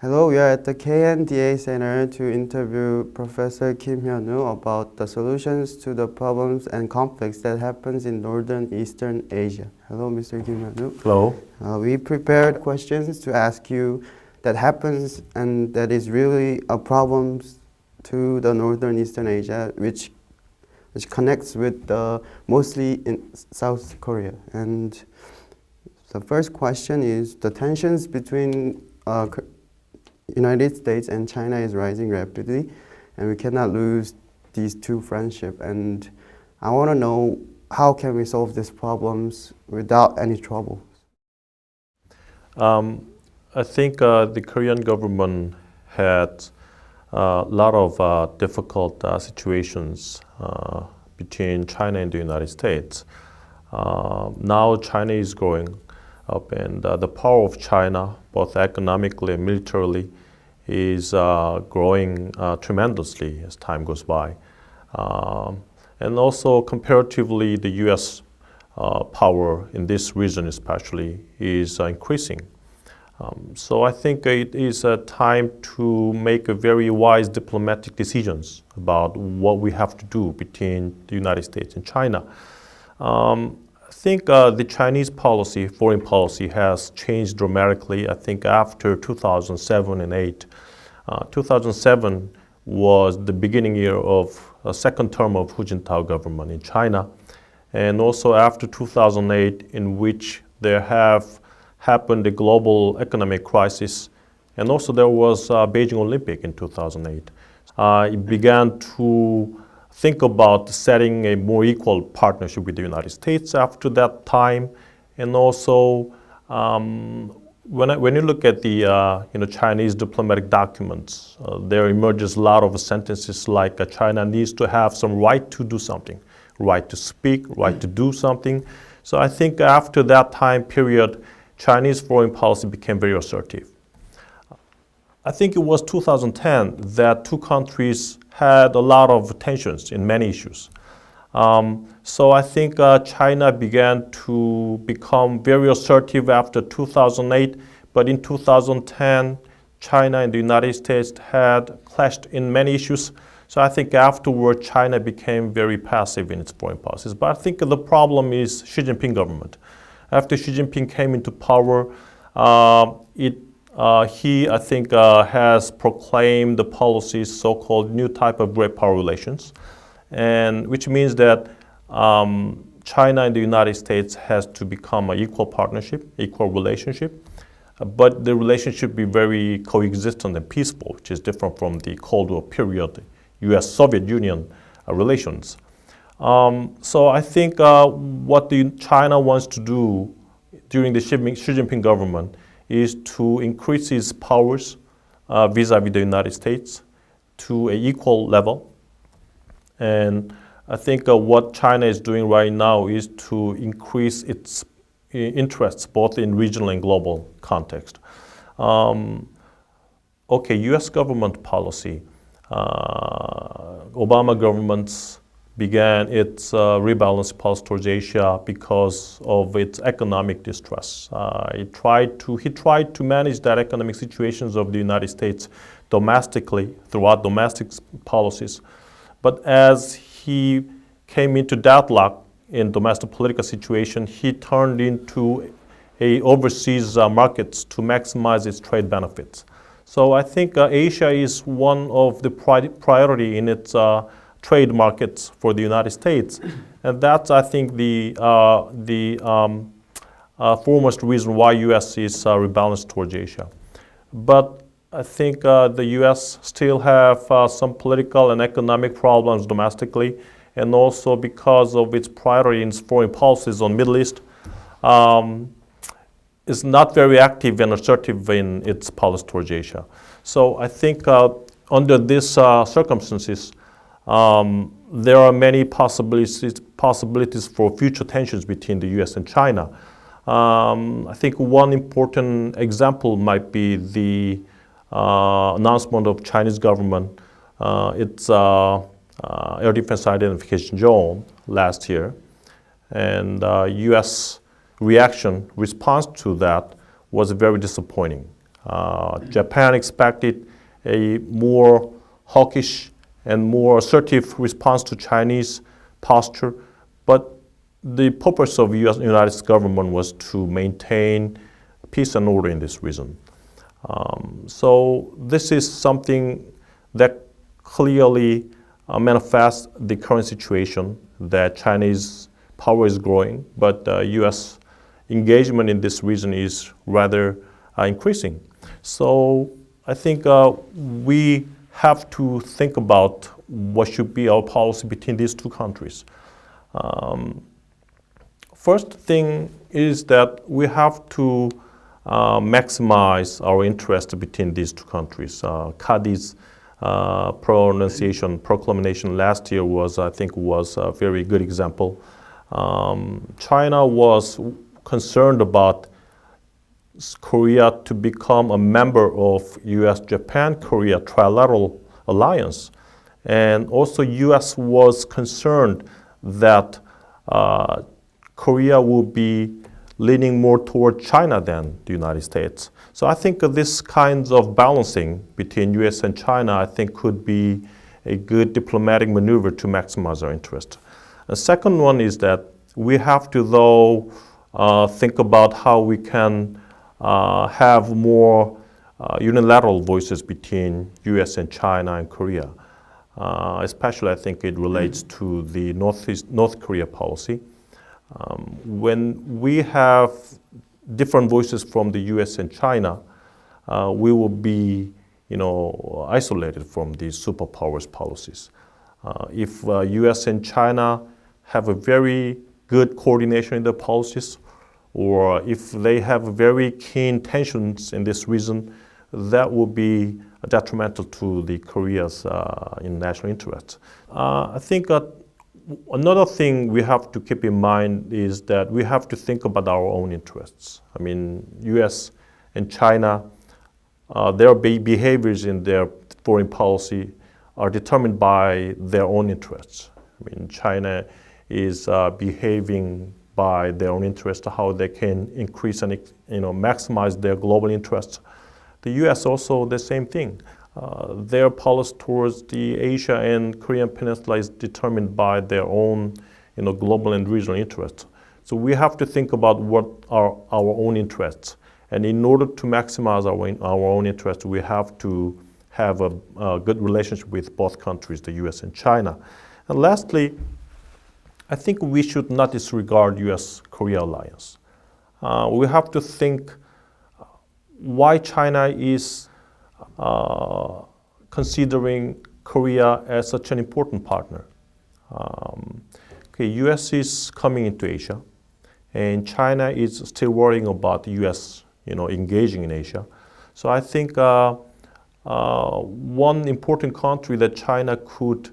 Hello, we are at the KNDA Center to interview Professor Kim Hyun-woo about the solutions to the problems and conflicts that happens in Northern Eastern Asia. Hello, Mr. Kim Hyun-woo. Hello. We prepared questions to ask you that happens and that is really a problem to the Northern Eastern Asia, which connects with mostly in South Korea. And the first question is the tensions between United States and China is rising rapidly, and we cannot lose these two friendships. And I want to know, how can we solve these problems without any trouble? I think the Korean government had a lot of difficult situations between China and the United States. Now China is growing up, and the power of China, both economically and militarily, is growing tremendously as time goes by. And also comparatively, the US power in this region especially is increasing. So I think it is a time to make a very wise diplomatic decisions about what we have to do between the United States and China. I think the Chinese policy, foreign policy, has changed dramatically. I think after 2007 and 2008. 2007 was the beginning year of a second term of Hu Jintao government in China, and also after 2008, in which there have happened a global economic crisis, and also there was Beijing Olympic in 2008. It began to think about setting a more equal partnership with the United States after that time, and also when you look at the Chinese diplomatic documents, there emerges a lot of sentences like China needs to have some right to do something, right to speak, right to do something. So I think after that time period, Chinese foreign policy became very assertive. I think it was 2010 that two countries had a lot of tensions in many issues. So I think China began to become very assertive after 2008, but in 2010, China and the United States had clashed in many issues. So I think afterward, China became very passive in its foreign policies. But I think the problem is Xi Jinping government. After Xi Jinping came into power, he, I think, has proclaimed the policies, so-called new type of great power relations, and which means that China and the United States has to become an equal partnership, equal relationship, but the relationship be very coexistent and peaceful, which is different from the Cold War period, US-Soviet Union relations. So I think what China wants to do during the Xi Jinping government is to increase its powers vis-a-vis the United States to an equal level. And I think what China is doing right now is to increase its interests both in regional and global context. Okay, US government policy. Obama governments began its rebalance policy towards Asia because of its economic distress. He tried to manage that economic situations of the United States domestically throughout domestic policies. But as he came into deadlock in domestic political situation, he turned into overseas markets to maximize its trade benefits. So I think Asia is one of the priority in its trade markets for the United States, and that's, I think, the foremost reason why U.S. is rebalanced towards Asia. But I think the U.S. still have some political and economic problems domestically, and also because of its priority in its foreign policies on Middle East, is not very active and assertive in its policy towards Asia. So I think under these circumstances, there are many possibilities for future tensions between the U.S. and China. I think one important example might be the announcement of Chinese government, its air defense identification zone last year, and U.S. response to that was very disappointing. Japan expected a more hawkish and more assertive response to Chinese posture, but the purpose of United States government was to maintain peace and order in this region. So this is something that clearly manifests the current situation that Chinese power is growing, but U.S. engagement in this region is rather increasing. So I think we have to think about what should be our policy between these two countries. First thing is that we have to maximize our interest between these two countries. Kadi's proclamation last year was a very good example. China was concerned about Korea to become a member of U.S., Japan, Korea trilateral alliance. And also U.S. was concerned that Korea will be leaning more toward China than the United States. So I think this kinds of balancing between U.S. and China, I think could be a good diplomatic maneuver to maximize our interest. The second one is that we have to, though, think about how we can have more unilateral voices between U.S. and China and Korea. Especially, I think it relates to the North Korea policy. When we have different voices from the U.S. and China, we will be, isolated from these superpowers policies. If U.S. and China have a very good coordination in their policies, or if they have very keen tensions in this region, that will be detrimental to the Korea's national interests. I think another thing we have to keep in mind is that we have to think about our own interests. I mean, U.S. and China, their behaviors in their foreign policy are determined by their own interests. I mean, China is behaving by their own interests, how they can increase and maximize their global interests. The U.S. also the same thing. Their policy towards the Asia and Korean Peninsula is determined by their own, global and regional interests. So we have to think about what are our own interests, and in order to maximize our own interests, we have to have a good relationship with both countries, the U.S. and China. And lastly, I think we should not disregard U.S.-Korea alliance. We have to think why China is considering Korea as such an important partner. U.S. is coming into Asia, and China is still worrying about the U.S. engaging in Asia. So I think one important country that China could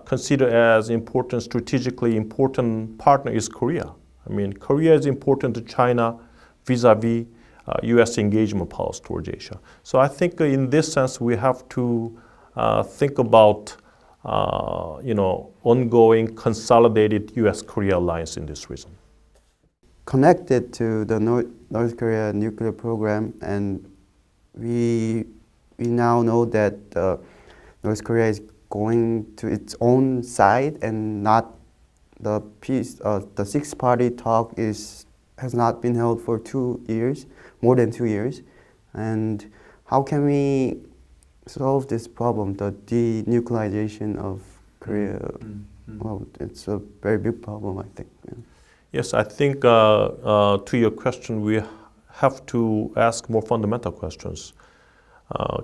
consider as important, strategically important partner is Korea. I mean, Korea is important to China vis-a-vis U.S. engagement policy towards Asia. So I think in this sense, we have to think about, ongoing consolidated U.S.-Korea alliance in this region. Connected to the North Korea nuclear program, and we now know that North Korea is going to its own side and not the peace. The six-party talk has not been held for 2 years, more than 2 years. And how can we solve this problem, the denuclearization of Korea? Well, it's a very big problem, I think. Yeah. Yes, I think to your question, we have to ask more fundamental questions.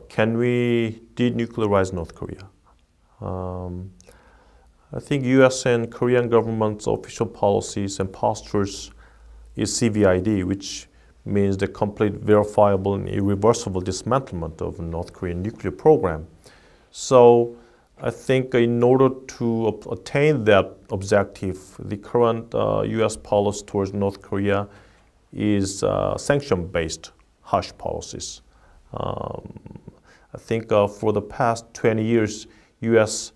Can we denuclearize North Korea? I think U.S. and Korean government's official policies and postures is CVID, which means the complete, verifiable, and irreversible dismantlement of the North Korean nuclear program. So I think in order to attain that objective, the current U.S. policy towards North Korea is sanction-based harsh policies. I think for the past 20 years, U.S.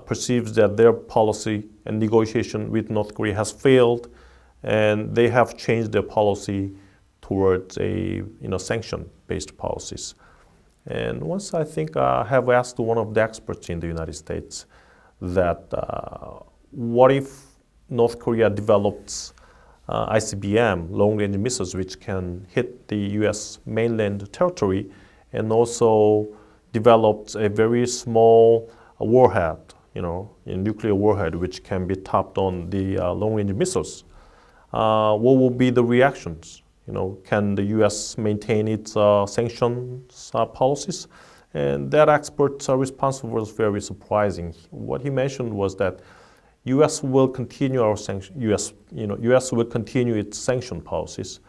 Perceives that their policy and negotiation with North Korea has failed, and they have changed their policy towards a sanction-based policies. And once I think I have asked one of the experts in the United States that what if North Korea develops ICBM, long-range missiles, which can hit the U.S. mainland territory, and also develops a very small warhead, a nuclear warhead, which can be topped on the long-range missiles. What will be the reactions? Can the U.S. maintain its sanctions policies? And that expert's response was very surprising. What he mentioned was that U.S. will continue U.S. will continue its sanction policies,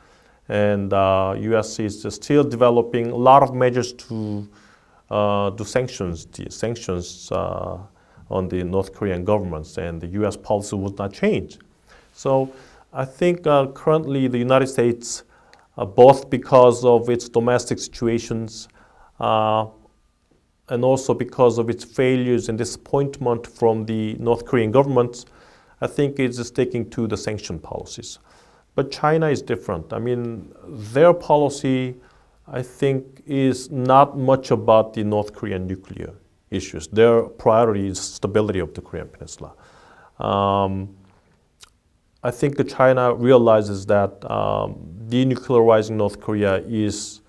and U.S. is still developing a lot of measures to do sanctions on the North Korean governments, and the U.S. policy would not change. So I think currently the United States, both because of its domestic situations and also because of its failures and disappointment from the North Korean government, I think it's sticking to the sanction policies. But China is different. I mean, their policy, I think, is not much about the North Korean nuclear issues. Their priority is stability of the Korean Peninsula. I think China realizes that denuclearizing North Korea is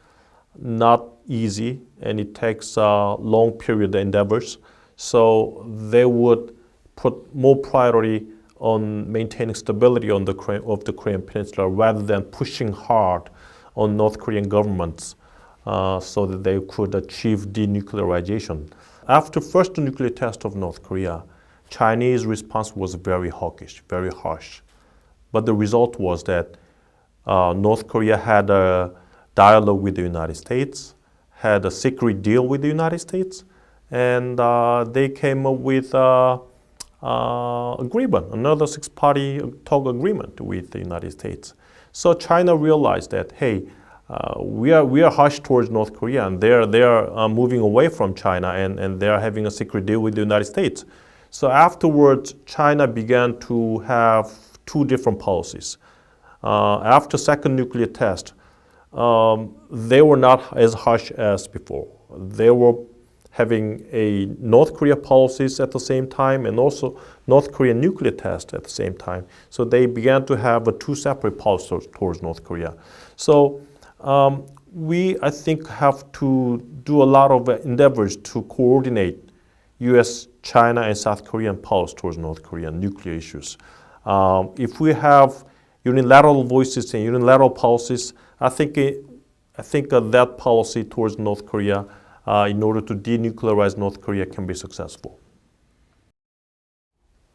not easy, and it takes a long period endeavors. So they would put more priority on maintaining stability of the Korean Peninsula rather than pushing hard on North Korean governments so that they could achieve denuclearization. After first nuclear test of North Korea, Chinese response was very hawkish, very harsh. But the result was that North Korea had a dialogue with the United States, had a secret deal with the United States, and they came up with agreement, another six-party talk agreement with the United States. So China realized that, hey, we are harsh towards North Korea, and they are moving away from China, and they are having a secret deal with the United States. So afterwards, China began to have two different policies. After second nuclear test, they were not as harsh as before. They were having a North Korea policies at the same time and also North Korean nuclear test at the same time. So they began to have two separate policies towards North Korea. So we, I think, have to do a lot of endeavors to coordinate U.S., China, and South Korean policies towards North Korean nuclear issues. If we have unilateral voices and unilateral policies, I think that policy towards North Korea, in order to denuclearize North Korea, can be successful.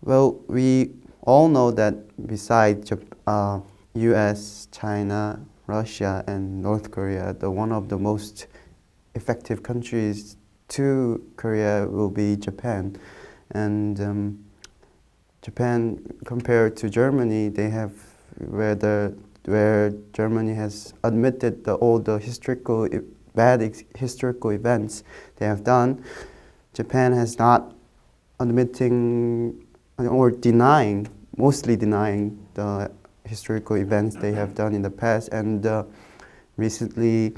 Well, we all know that besides U.S., China, Russia, and North Korea, one of the most effective countries to Korea will be Japan. And Japan, compared to Germany, they have where Germany has admitted all the bad historical events they have done. Japan has not admitting or denying, mostly denying the historical events they have done in the past. And recently,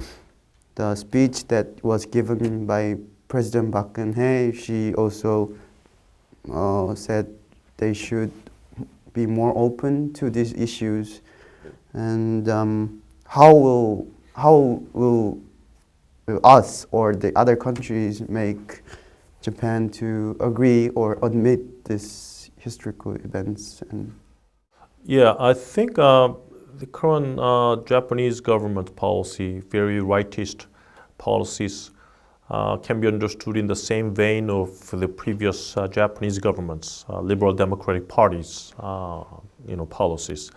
the speech that was given by President Park Geun-hye, she also said they should be more open to these issues. And how will us or the other countries make Japan to agree or admit these historical events? Yeah, I think the current Japanese government policy, very rightist policies, can be understood in the same vein of the previous Japanese governments, liberal democratic parties, policies.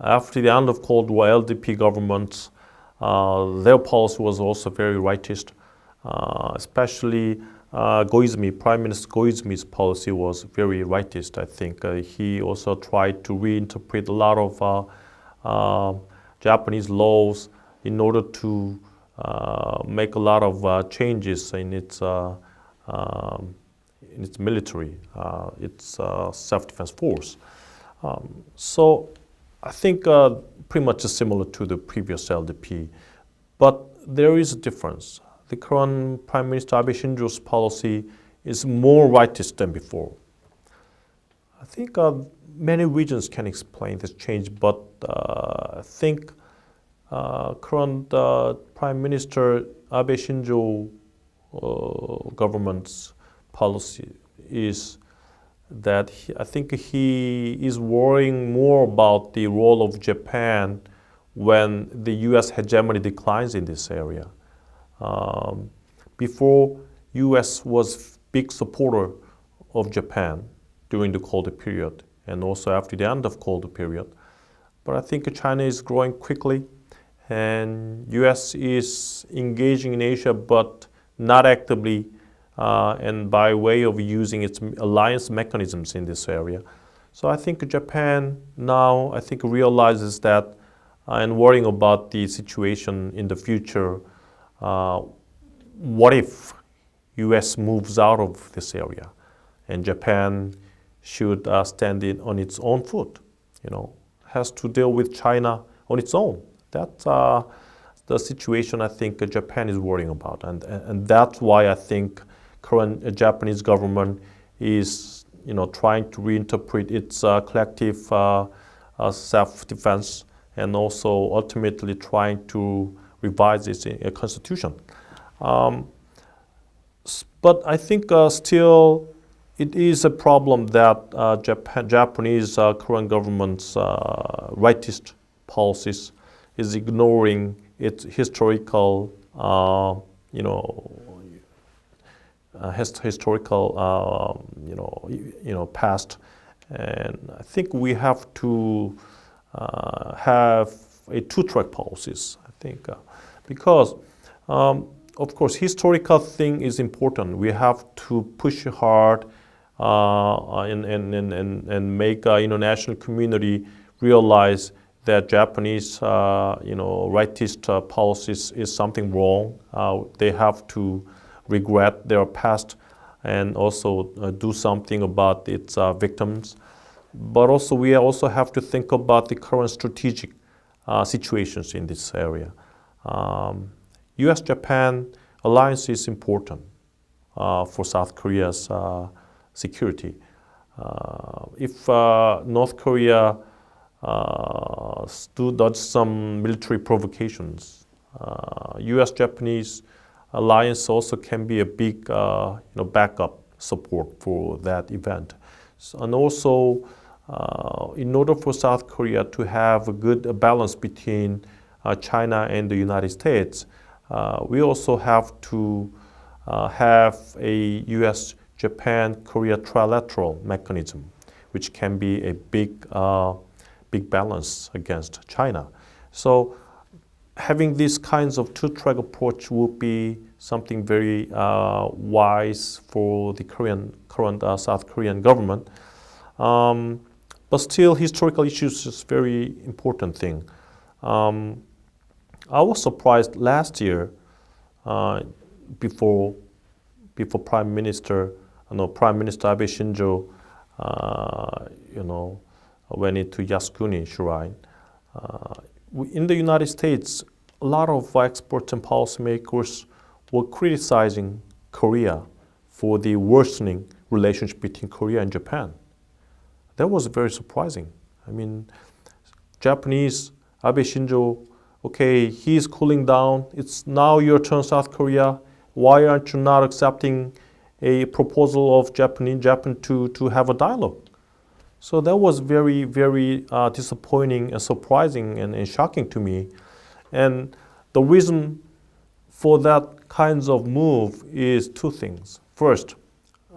After the end of Cold War, LDP governments, their policy was also very rightist, especially Koizumi, Prime Minister Koizumi's policy was very rightist. I think he also tried to reinterpret a lot of Japanese laws in order to make a lot of changes in its military, its self-defense force. So I think pretty much similar to the previous LDP, but there is a difference. The current Prime Minister Abe Shinzo's policy is more rightist than before. I think many regions can explain this change, but I think current Prime Minister Abe Shinzo government's policy is that I think he is worrying more about the role of Japan when the U.S. hegemony declines in this area. Before, U.S. was big supporter of Japan during the Cold period and also after the end of Cold period. But I think China is growing quickly and U.S. is engaging in Asia but not actively and by way of using its alliance mechanisms in this area. So I think Japan now, I think, realizes that and worrying about the situation in the future. What if U.S. moves out of this area and Japan should stand on its own foot, has to deal with China on its own. That's the situation I think Japan is worrying about. And that's why I think current Japanese government is trying to reinterpret its collective self-defense and also ultimately trying to revise its constitution. But I think still it is a problem that Japanese current government's rightist policies is ignoring its historical, past, and I think we have to have a two-track policies. I think because of course historical thing is important. We have to push hard and make international community realize that Japanese rightist policies is something wrong. They have to regret their past and also do something about its victims. But also we also have to think about the current strategic situations in this area. U.S.-Japan alliance is important for South Korea's security. If North Korea does some military provocations, U.S.-Japanese alliance also can be a big backup support for that event. And also, in order for South Korea to have a good balance between China and the United States, we also have to have a U.S.-Japan-Korea trilateral mechanism, which can be a big balance against China. So having these kinds of two-track approach would be something very wise for the current South Korean government. But still, historical issues is very important thing. I was surprised last year before Prime Minister Abe Shinzo went into Yasukuni Shrine. In the United States, a lot of experts and policymakers were criticizing Korea for the worsening relationship between Korea and Japan. That was very surprising. I mean, Japanese Abe Shinzo, okay, he's cooling down. It's now your turn, South Korea. Why aren't you not accepting a proposal of Japan to have a dialogue? So that was very, very disappointing and surprising and shocking to me. And the reason for that kinds of move is two things. First,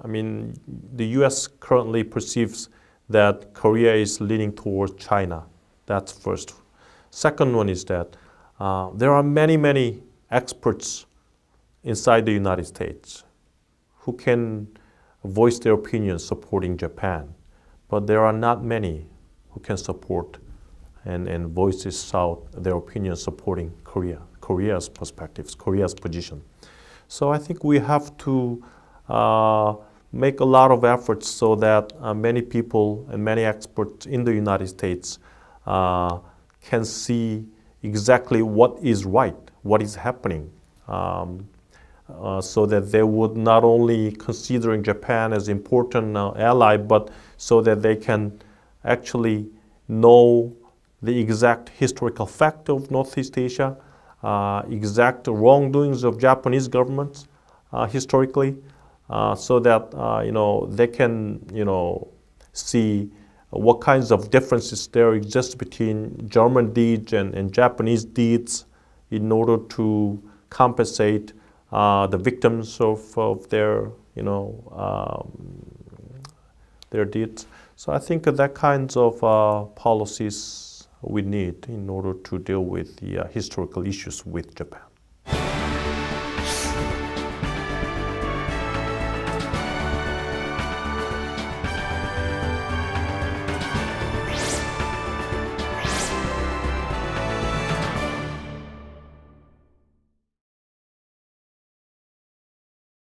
I mean, the U.S. currently perceives that Korea is leaning towards China. That's first. Second one is that there are many, many experts inside the United States who can voice their opinions supporting Japan. But there are not many who can support and voices out their opinions supporting Korea's perspectives, Korea's position. So I think we have to make a lot of efforts so that many people and many experts in the United States can see exactly what is right, what is happening, so that they would not only considering Japan as important ally, but so that they can actually know the exact historical fact of Northeast Asia, exact wrongdoings of Japanese governments historically, so that they can see what kinds of differences there exist between German deeds and Japanese deeds in order to compensate the victims of their deeds. So I think that kinds of policies we need in order to deal with the historical issues with Japan.